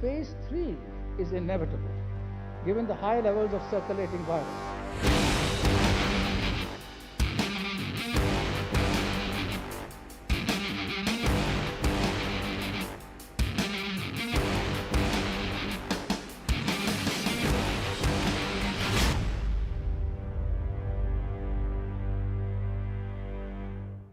phase 3 is inevitable, given the high levels of circulating virus.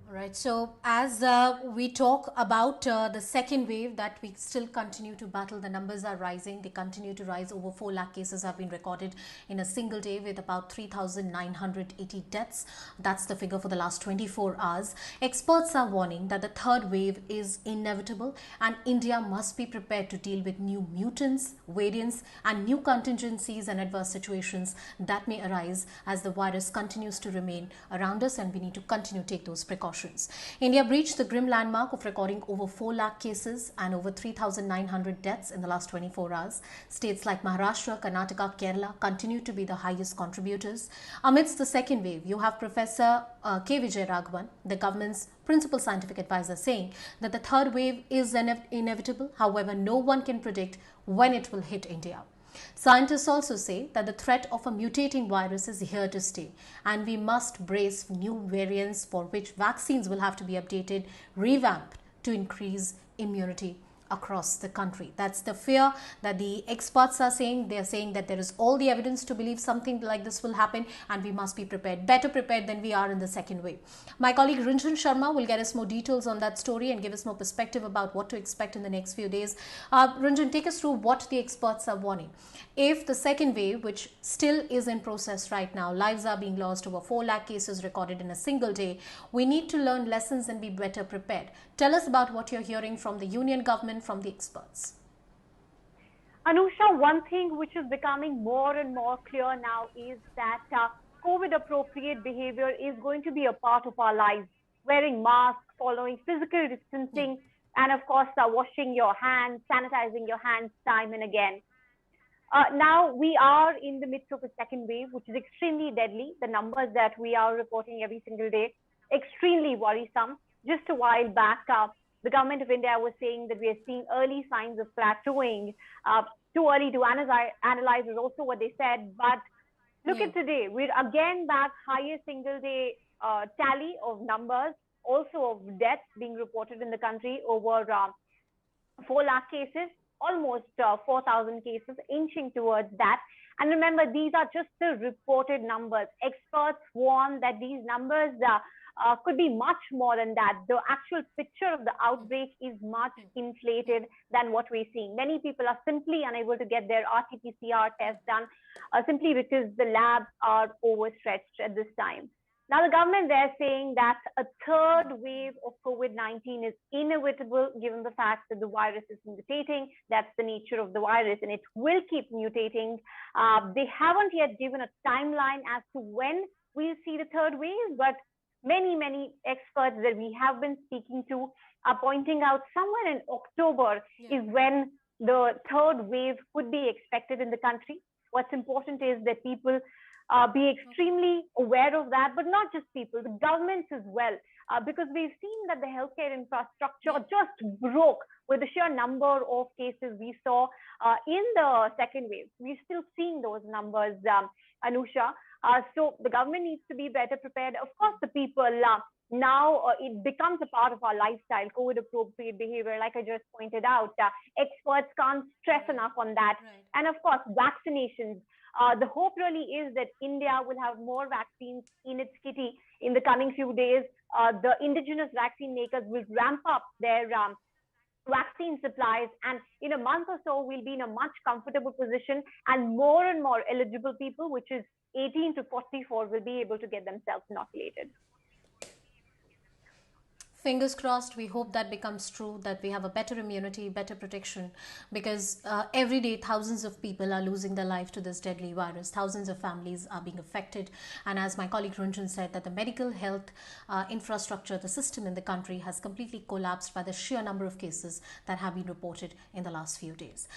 Right. So as we talk about the second wave that we still continue to battle, the numbers are rising. They continue to rise. Over 4 lakh cases have been recorded in a single day with about 3,980 deaths. That's the figure for the last 24 hours. Experts are warning that the third wave is inevitable and India must be prepared to deal with new mutants, variants and new contingencies and adverse situations that may arise as the virus continues to remain around us, and we need to continue to take those precautions. India breached the grim landmark of recording over 4 lakh cases and over 3,900 deaths in the last 24 hours. States like Maharashtra, Karnataka, Kerala continue to be the highest contributors. Amidst the second wave, you have Professor K. Vijay Raghavan, the government's principal scientific advisor, saying that the third wave is inevitable. However, no one can predict when it will hit India. Scientists also say that the threat of a mutating virus is here to stay, and we must brace new variants for which vaccines will have to be updated, revamped to increase immunity across the country. That's the fear that the experts are saying. They are saying that there is all the evidence to believe something like this will happen, and we must be prepared, better prepared than we are in the second wave. My colleague Runjhun Sharma will get us more details on that story and give us more perspective about what to expect in the next few days. Runjhun, take us through what the experts are warning. If the second wave, which still is in process right now, lives are being lost, over 4 lakh cases recorded in a single day, we need to learn lessons and be better prepared. Tell us about what you're hearing from the union government, from the experts. Anusha, one thing which is becoming more and more clear now is that COVID appropriate behavior is going to be a part of our lives. Wearing masks, following physical distancing, and of course, washing your hands, sanitizing your hands time and again. Now we are in the midst of a second wave, which is extremely deadly. The numbers that we are reporting every single day, extremely worrisome. Just a while back, the government of India was saying that we are seeing early signs of plateauing. Too early to analyze is also what they said. But look at today, we're again back highest single day tally of numbers, also of deaths being reported in the country, over 4 lakh cases, almost 4,000 cases, inching towards that. And remember, these are just the reported numbers. Experts warn that these numbers could be much more than that. The actual picture of the outbreak is much inflated than what we're seeing. Many people are simply unable to get their RT-PCR test done simply because the labs are overstretched at this time. Now, the government, they're saying that a third wave of COVID-19 is inevitable given the fact that the virus is mutating. That's the nature of the virus, and it will keep mutating. They haven't yet given a timeline as to when we'll see the third wave, but many experts that we have been speaking to are pointing out somewhere in October is when the third wave could be expected in the country. What's important is that people be extremely aware of that, but not just people, the governments as well, because we've seen that the healthcare infrastructure just broke with the sheer number of cases we saw in the second wave. We're still seeing those numbers, Anusha. So the government needs to be better prepared. Of course, the people now it becomes a part of our lifestyle, COVID appropriate behavior, like I just pointed out. Experts can't stress enough on that. And of course, vaccinations. The hope really is that India will have more vaccines in its kitty in the coming few days. The indigenous vaccine makers will ramp up their vaccine supplies, and in a month or so, we'll be in a much comfortable position, and more eligible people, which is 18 to 44, will be able to get themselves inoculated. Fingers crossed. We hope that becomes true, that we have a better immunity, better protection, because every day thousands of people are losing their life to this deadly virus. Thousands of families are being affected. And as my colleague Runjhun said, that the medical health infrastructure, the system in the country has completely collapsed by the sheer number of cases that have been reported in the last few days.